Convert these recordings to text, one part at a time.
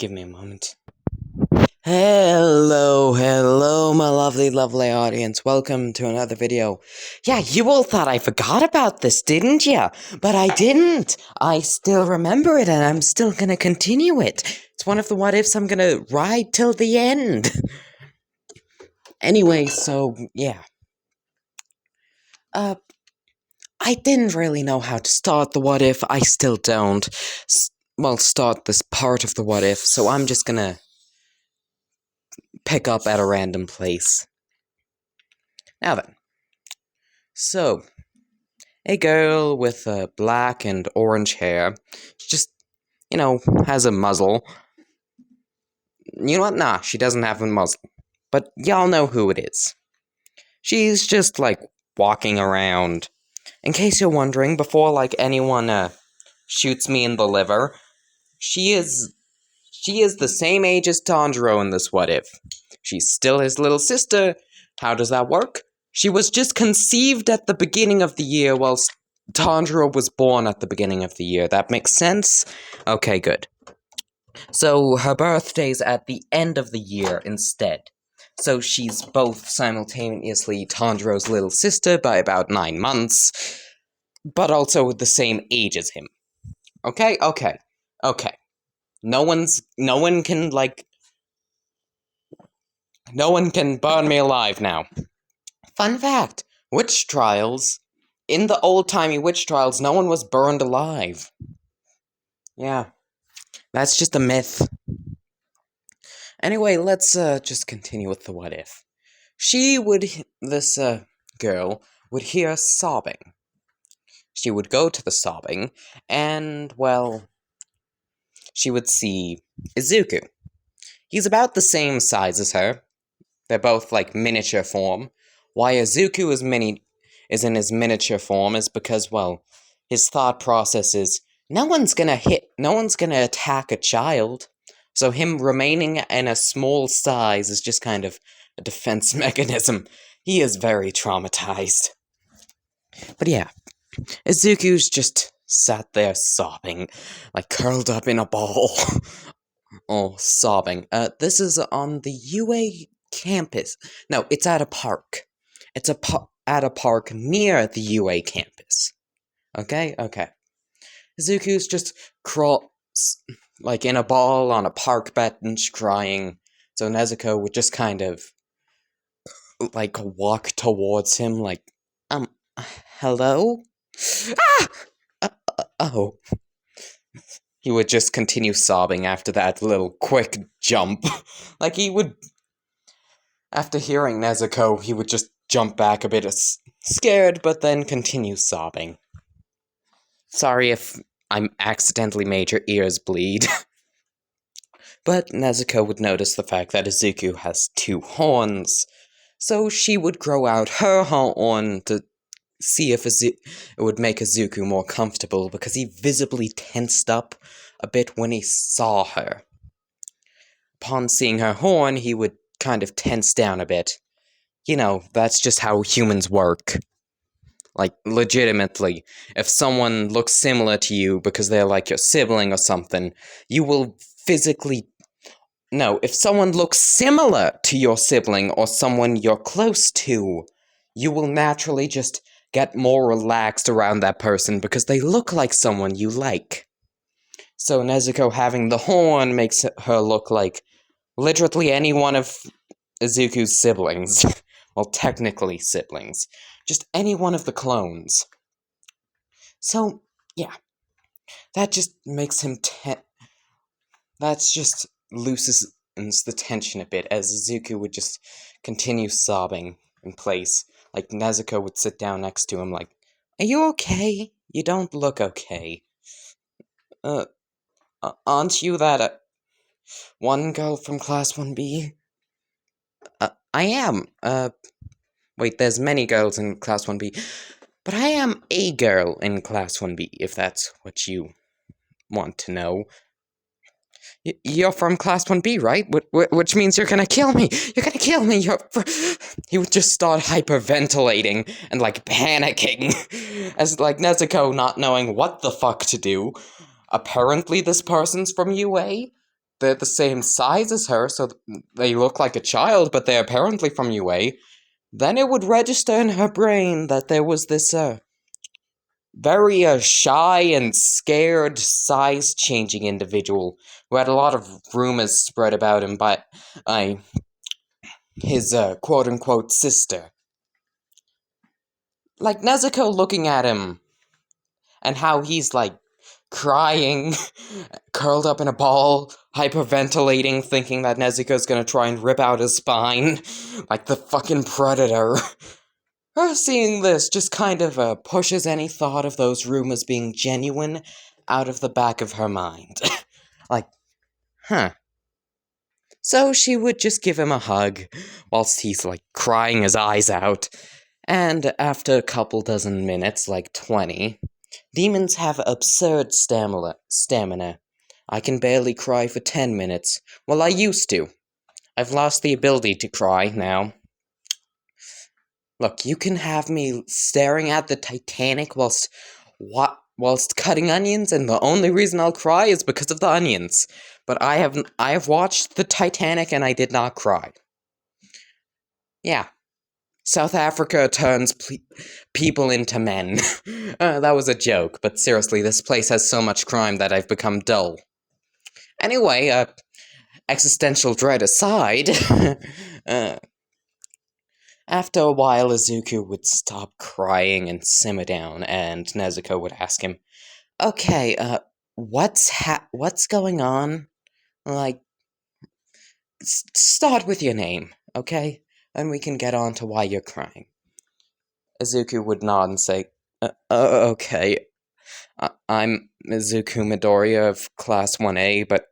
Give me a moment. Hello, my lovely audience. Welcome to another video. Yeah, you all thought I forgot about this, didn't ya? But I didn't. I still remember it, and I'm still gonna continue it. It's one of the what ifs I'm gonna ride till the end. Anyway, so, yeah. I didn't really know how to start the what if. I still don't. Start this part of the what if, so I'm just gonna pick up at a random place. Now then. So, a girl with black and orange hair, just, has a muzzle. You know what? Nah, she doesn't have a muzzle. But y'all know who it is. She's just, walking around. In case you're wondering, before, anyone, shoots me in the liver, she is the same age as Tanjiro in this what if. She's still his little sister. How does that work? She was just conceived at the beginning of the year, whilst Tanjiro was born at the beginning of the year. That makes sense? Okay, good. So, her birthday's at the end of the year instead. So she's both simultaneously Tanjiro's little sister by about 9 months, but also the same age as him. Okay. No one can burn me alive now. Fun fact, witch trials, in the old-timey witch trials, no one was burned alive. Yeah, that's just a myth. Anyway, let's just continue with the what if. This girl would hear sobbing. She would go to the sobbing, and, well, she would see Izuku. He's about the same size as her. They're both, miniature form. Why Izuku is in his miniature form is because, well, his thought process is, no one's gonna attack a child. So him remaining in a small size is just kind of a defense mechanism. He is very traumatized. But yeah, Izuku's just sat there sobbing, curled up in a ball. Oh, sobbing. This is on the UA campus. No, it's at a park. It's at a park near the UA campus. Okay. Izuku's just in a ball on a park bench crying. So Nezuko would just kind of walk towards him hello? Oh. He would just continue sobbing after that little quick jump. After hearing Nezuko, he would just jump back a bit scared, but then continue sobbing. Sorry if I accidentally made your ears bleed. But Nezuko would notice the fact that Izuku has 2 horns, so she would grow out her horn to see if it would make Izuku more comfortable, because he visibly tensed up a bit when he saw her. Upon seeing her horn, he would kind of tense down a bit. That's just how humans work. Legitimately, if someone looks similar to you because they're your sibling or something, you will physically... No, if someone looks similar to your sibling or someone you're close to, you will naturally just get more relaxed around that person because they look like someone you like. So Nezuko having the horn makes her look like literally any one of Izuku's siblings. Well, technically siblings. Just any one of the clones. So, yeah. That just makes him that just loosens the tension a bit, as Izuku would just continue sobbing in place. Nezuko would sit down next to him are you okay? You don't look okay. Aren't you that, one girl from Class 1B? I am. Wait, there's many girls in Class 1B. But I am a girl in Class 1B, if that's what you want to know. You're from Class 1B, right? Which means you're gonna kill me! You're gonna kill me! He would just start hyperventilating and, panicking. As, Nezuko not knowing what the fuck to do. Apparently this person's from UA. they're the same size as her, so they look like a child, but they're apparently from UA, then it would register in her brain that there was this, very shy and scared size-changing individual who had a lot of rumors spread about him by his quote-unquote sister. Like, Nezuko looking at him, and how he's, like, crying, curled up in a ball, hyperventilating, thinking that Nezuko's gonna try and rip out his spine, like the fucking Predator. Her seeing this just kind of pushes any thought of those rumors being genuine out of the back of her mind. Like, huh. So she would just give him a hug, whilst he's, like, crying his eyes out. And after a couple dozen minutes, like 20, demons have absurd stamina. I can barely cry for 10 minutes. Well, I used to. I've lost the ability to cry now. Look, you can have me staring at the Titanic whilst cutting onions, and the only reason I'll cry is because of the onions. But I have watched the Titanic and I did not cry. Yeah. South Africa turns people into men. That was a joke, but seriously, this place has so much crime that I've become dull. Anyway, existential dread aside, after a while, Izuku would stop crying and simmer down, and Nezuko would ask him, "Okay, what's going on? Like, start with your name, okay? And we can get on to why you're crying." Izuku would nod and say, "Okay, I'm Izuku Midoriya of Class 1A, but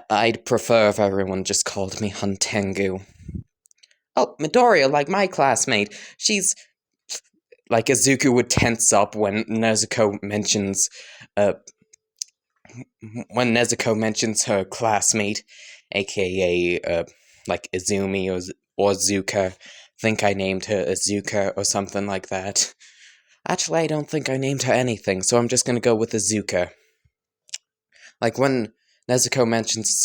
I'd prefer if everyone just called me hantengu." "Oh, Midoriya, like my classmate, she's..." Like, Izuku would tense up when Nezuko mentions her classmate, aka, like, Izumi or Zuka. Think I named her Azuka or something like that. Actually, I don't think I named her anything, so I'm just gonna go with Azuka. Like, when Nezuko mentions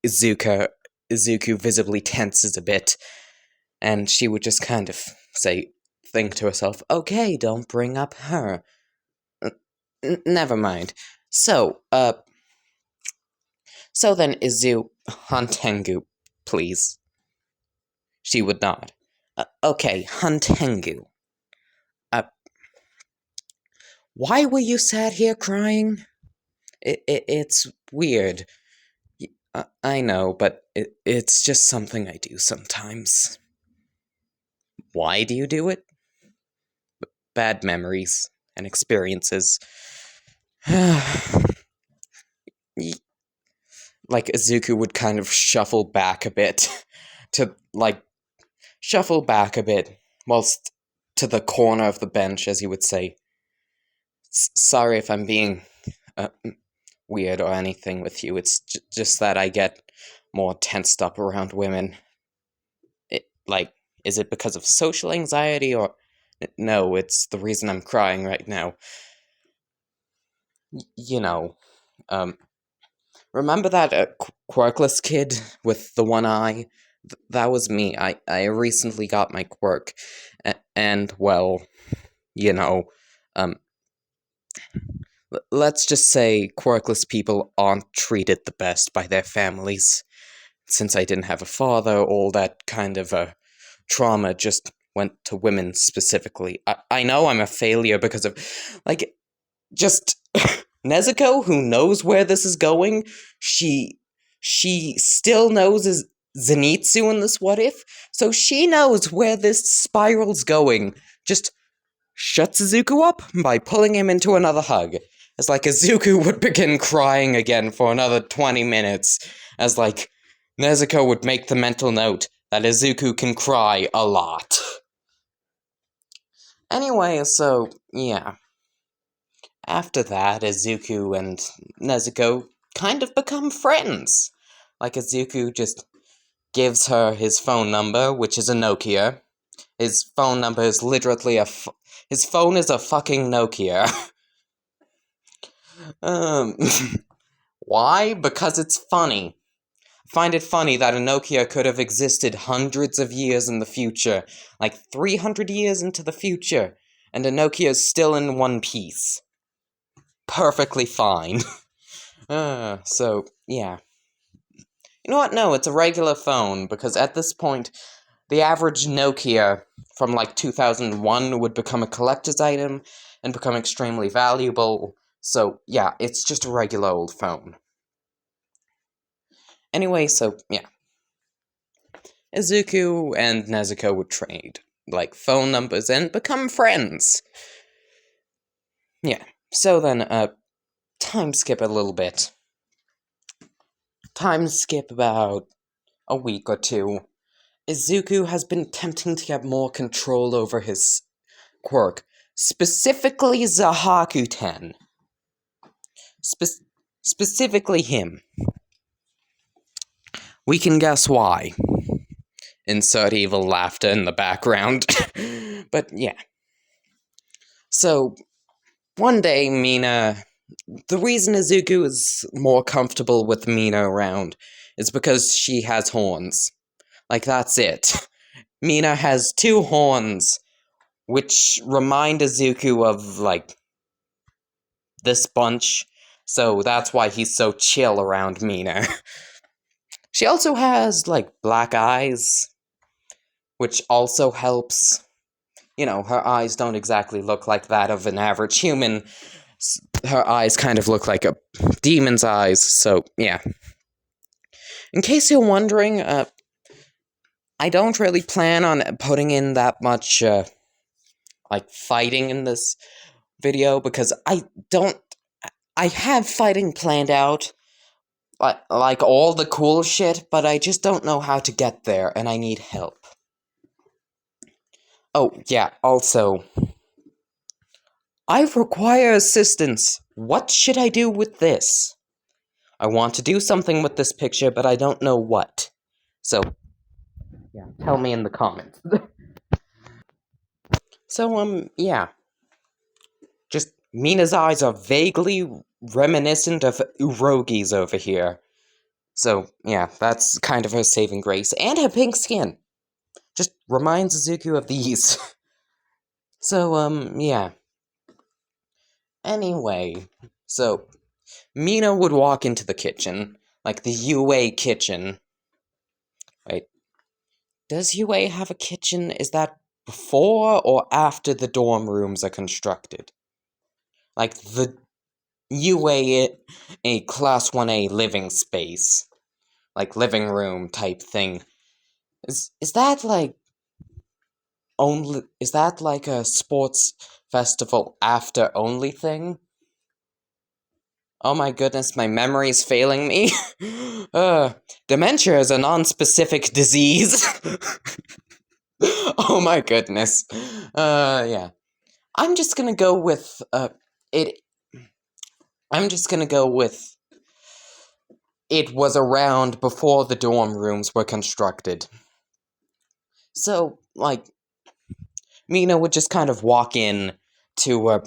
Izuku visibly tenses a bit, and she would just kind of think to herself, "Okay, don't bring up her. Never mind. So then, hantengu, please." She would nod. "Okay, hantengu. Why were you sat here crying? It's weird. I know, but it's just something I do sometimes." "Why do you do it?" "Bad memories and experiences." Like, Izuku would kind of shuffle back a bit, whilst to the corner of the bench, as he would say, "Sorry if I'm being weird or anything with you, it's just that I get more tensed up around women. Is it because of social anxiety, or..." "No, it's the reason I'm crying right now. You know, remember that quirkless kid with the one eye? That was me. I recently got my quirk, and, well, let's just say quirkless people aren't treated the best by their families. Since I didn't have a father, all that kind of trauma just went to women specifically. I know I'm a failure because of, like, just Nezuko, who knows where this is going, she still knows is Zenitsu in this what if, so she knows where this spiral's going. Just shuts Izuku up by pulling him into another hug. It's like Izuku would begin crying again for another 20 minutes, as, like, Nezuko would make the mental note that Izuku can cry a lot. Anyway, so, yeah. After that, Izuku and Nezuko kind of become friends. Like, Izuku just gives her his phone number, which is a Nokia. His phone number is literally his phone is a fucking Nokia. Why? Because it's funny. I find it funny that a Nokia could have existed hundreds of years in the future, like 300 years into the future, and a Nokia is still in one piece. Perfectly fine. So, yeah. You know what? No, it's a regular phone, because at this point, the average Nokia from like 2001 would become a collector's item and become extremely valuable. So, yeah, it's just a regular old phone. Anyway, so, yeah. Izuku and Nezuko would trade, like, phone numbers and become friends. Yeah, so then, time skip a little bit. Time skip about a week or two. Izuku has been attempting to get more control over his quirk, specifically Zahaku-ten. Specifically him. We can guess why. Insert evil laughter in the background. But yeah. So, one day, Mina... The reason Izuku is more comfortable with Mina around is because she has horns. Like, that's it. Mina has 2 horns, which remind Izuku of, like, this bunch. So that's why he's so chill around Mina. She also has, like, black eyes, which also helps. You know, her eyes don't exactly look like that of an average human. Her eyes kind of look like a demon's eyes, so, yeah. In case you're wondering, I don't really plan on putting in that much, like, fighting in this video, because I have fighting planned out, like all the cool shit, but I just don't know how to get there, and I need help. Oh, yeah, also, I require assistance. What should I do with this? I want to do something with this picture, but I don't know what. So, yeah, tell me in the comments. So, yeah. Just, Mina's eyes are vaguely reminiscent of Urogi's over here. So, yeah, that's kind of her saving grace. And her pink skin. Just reminds Izuku of these. So, yeah. Anyway, so, Mina would walk into the kitchen, like the UA kitchen. Wait, does UA have a kitchen? Is that before or after the dorm rooms are constructed? Like, the UA, a Class 1A living space. Like, living room type thing. Is that, like, is that, like, a sports festival after only thing? Oh my goodness, my memory's failing me. Dementia is a non-specific disease. Oh my goodness. Yeah. I'm just gonna go with, I'm just gonna go with, it was around before the dorm rooms were constructed. So, like, Mina would just kind of walk in to,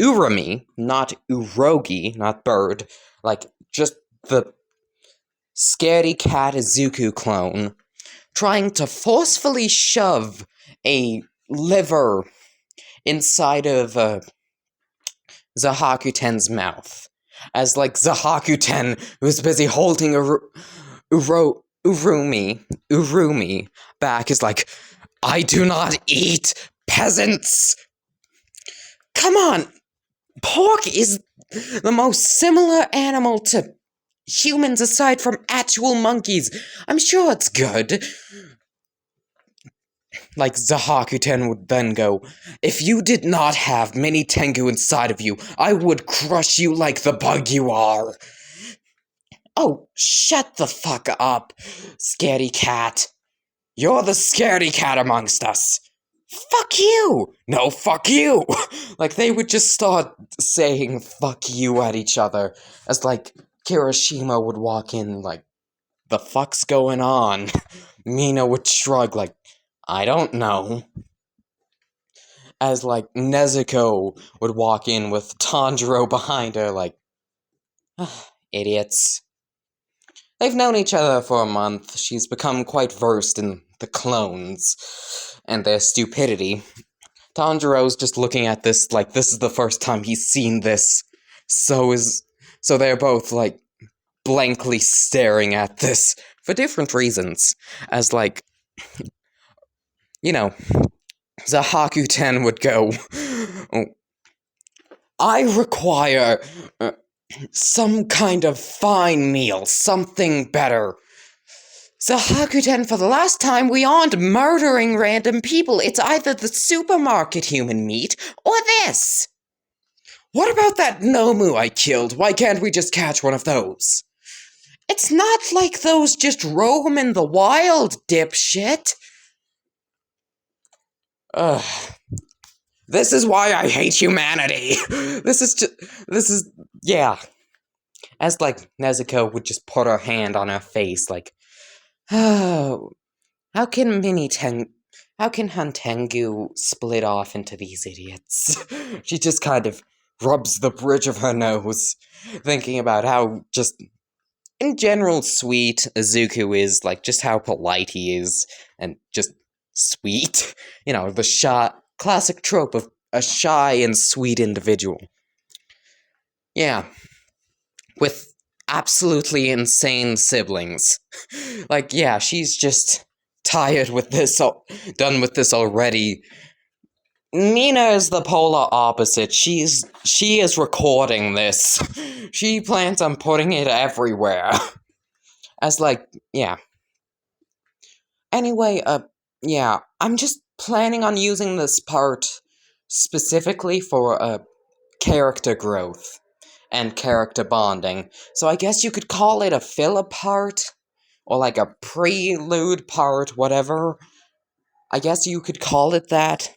Urami, not Urogi, not bird, like, just the scaredy cat Izuku clone, trying to forcefully shove a liver inside of, Zahaku-ten's mouth. As, like, Zahaku-ten, who's busy holding Urumi back, is like, I do not eat peasants! Come on! Pork is the most similar animal to humans aside from actual monkeys. I'm sure it's good. Like, Zahaku-ten would then go, if you did not have many Tengu inside of you, I would crush you like the bug you are. Oh, shut the fuck up, scaredy cat. You're the scaredy cat amongst us. Fuck you! No, fuck you! Like, they would just start saying fuck you at each other, as, like, Kirishima would walk in, like, the fuck's going on? Mina would shrug, like, I don't know. As, like, Nezuko would walk in with Tanjiro behind her, like, Idiots. They've known each other for a month. She's become quite versed in the clones and their stupidity. Tanjiro's just looking at this like this is the first time he's seen this. So they're both like blankly staring at this for different reasons. As like, you know, Zahaku-ten would go, I require some kind of fine meal, something better. Zahaku-ten, for the last time, we aren't murdering random people. It's either the supermarket human meat or this. What about that Nomu I killed? Why can't we just catch one of those? It's not like those just roam in the wild, dipshit. Ugh. This is why I hate humanity. Yeah. As, like, Nezuko would just put her hand on her face, like, oh, how can hantengu split off into these idiots? She just kind of rubs the bridge of her nose, thinking about how just, in general, sweet Izuku is, like, just how polite he is, and just sweet. You know, the classic trope of a shy and sweet individual. Yeah. With absolutely insane siblings. Like, yeah, she's just tired with this, done with this already. Mina is the polar opposite. She is recording this. She plans on putting it everywhere. As, like, yeah. Anyway, yeah, I'm just planning on using this part specifically for, character growth and character bonding. So I guess you could call it a filler part, or like a prelude part, whatever. I guess you could call it that.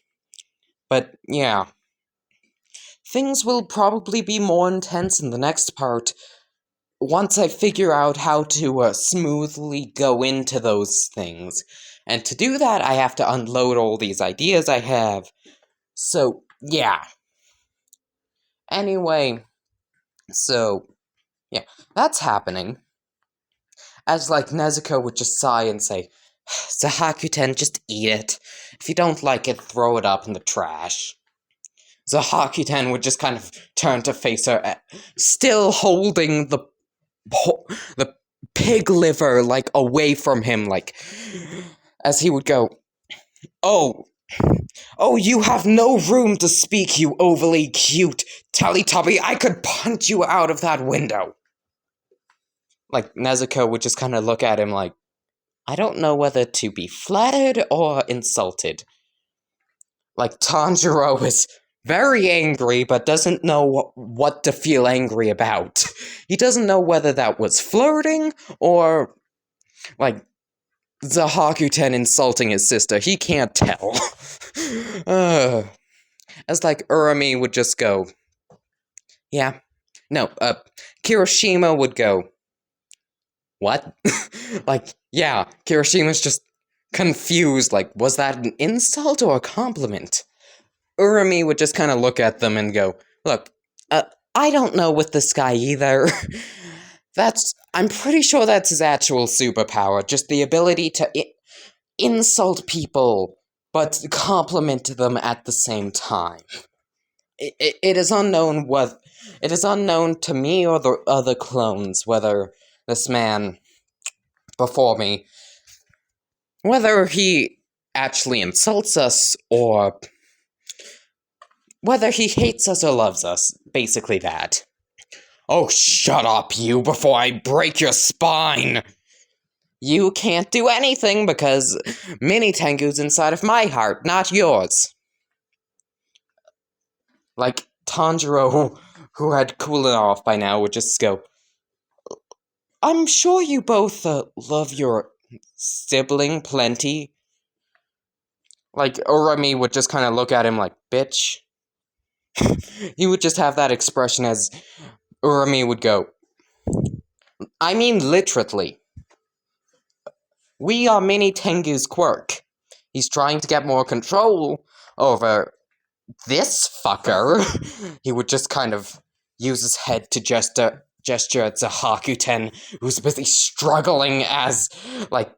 But, yeah. Things will probably be more intense in the next part, once I figure out how to smoothly go into those things. And to do that, I have to unload all these ideas I have. So, yeah. Anyway, so, yeah, that's happening. As, like, Nezuko would just sigh and say, Zahaku-ten, just eat it. If you don't like it, throw it up in the trash. Zahaku-ten would just kind of turn to face her, still holding the pig liver, like, away from him, like, as he would go, Oh, you have no room to speak, you overly cute Teletubby. I could punch you out of that window. Like, Nezuko would just kind of look at him like, I don't know whether to be flattered or insulted. Like, Tanjiro is very angry, but doesn't know what to feel angry about. He doesn't know whether that was flirting, or, like, Zahaku-ten insulting his sister. He can't tell. As, like, Urami would just go, yeah. No, Kirishima would go, what? Like, yeah, Kirishima's just confused, like, was that an insult or a compliment? Urami would just kind of look at them and go, look, I don't know with this guy either. I'm pretty sure that's his actual superpower, just the ability to insult people, but compliment them at the same time. It is unknown to me or the other clones whether this man before me, whether he actually insults us or whether he hates us or loves us. Basically that. Oh, shut up, you, before I break your spine! You can't do anything because Mini Tengu's inside of my heart, not yours. Like, Tanjiro, who had cooled off by now, would just go, I'm sure you both love your sibling plenty. Like, Urami would just kind of look at him like, bitch. He would just have that expression as Urami would go, I mean literally. We are Mini Tengu's quirk. He's trying to get more control over this fucker. He would just kind of use his head to gesture gesture at Zahakuten, who's busy struggling as, like,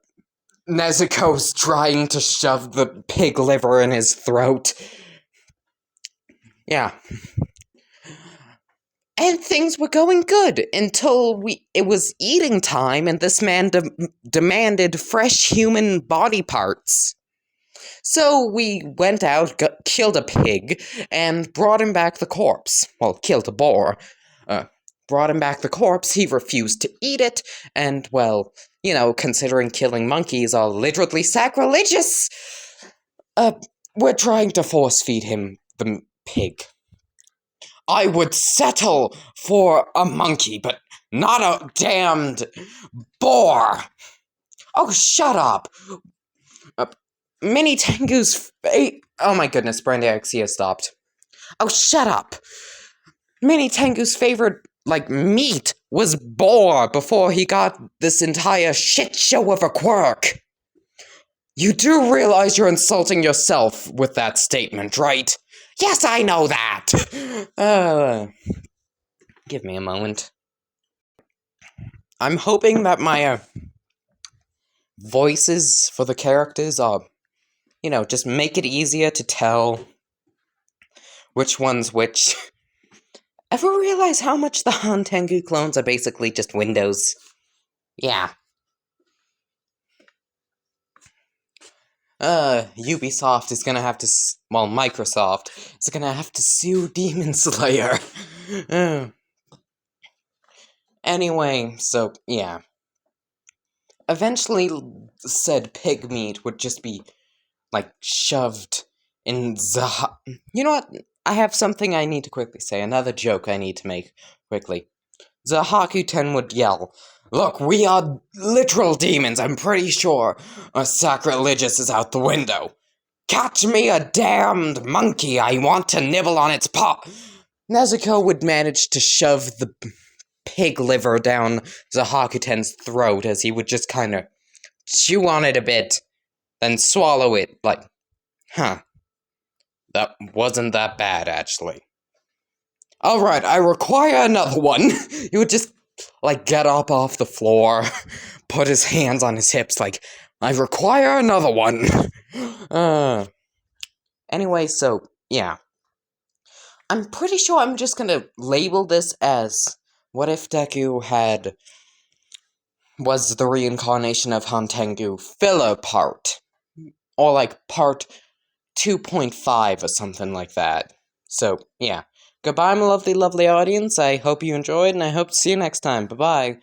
Nezuko's trying to shove the pig liver in his throat. Yeah. And things were going good until it was eating time and this man demanded fresh human body parts. So we went out, killed a pig, and brought him back the corpse. Well, killed a boar. Brought him back the corpse, he refused to eat it, and, well, you know, considering killing monkeys are literally sacrilegious, we're trying to force-feed him the pig. I would settle for a monkey, but not a damned boar! Oh, shut up! Mini Tengu's oh my goodness, Brandiaxia stopped. Oh, shut up! Mini Tengu's favorite, like, meat was boar before he got this entire shit show of a quirk. You do realize you're insulting yourself with that statement, right? Yes, I know that! Give me a moment. I'm hoping that my, voices for the characters are, you know, just make it easier to tell which one's which. Ever realize how much the hantengu clones are basically just windows? Yeah. Ubisoft is gonna have to, well, Microsoft is gonna have to sue Demon Slayer. Anyway, so, yeah. Eventually, said pig meat would just be, like, shoved in You know what? I have something I need to quickly say. Another joke I need to make quickly. Zahakuten would yell, "Look, we are literal demons, I'm pretty sure. A sacrilegious is out the window. Catch me a damned monkey, I want to nibble on its paw." Nezuko would manage to shove the pig liver down Zahakuten's throat as he would just kind of chew on it a bit, then swallow it, like, that wasn't that bad, actually. Alright, I require another one. He would just, like, get up off the floor, put his hands on his hips, like, I require another one. Anyway, so, yeah. I'm pretty sure I'm just gonna label this as, what if Deku was the reincarnation of hantengu filler part? Or, like, part 2.5 or something like that. So, yeah. Goodbye, my lovely, lovely audience. I hope you enjoyed, and I hope to see you next time. Bye-bye.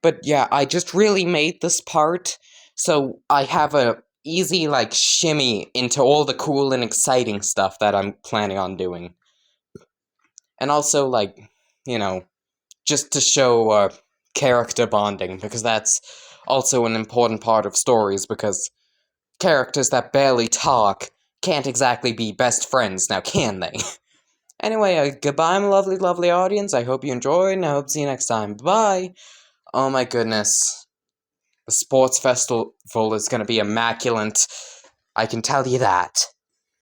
But yeah, I just really made this part, so I have a easy, like, shimmy into all the cool and exciting stuff that I'm planning on doing. And also, like, you know, just to show, character bonding, because that's also an important part of stories, because characters that barely talk can't exactly be best friends, now can they? Anyway, goodbye, my lovely, lovely audience. I hope you enjoyed, and I hope to see you next time. Bye! Oh my goodness. The sports festival is gonna be immaculate. I can tell you that.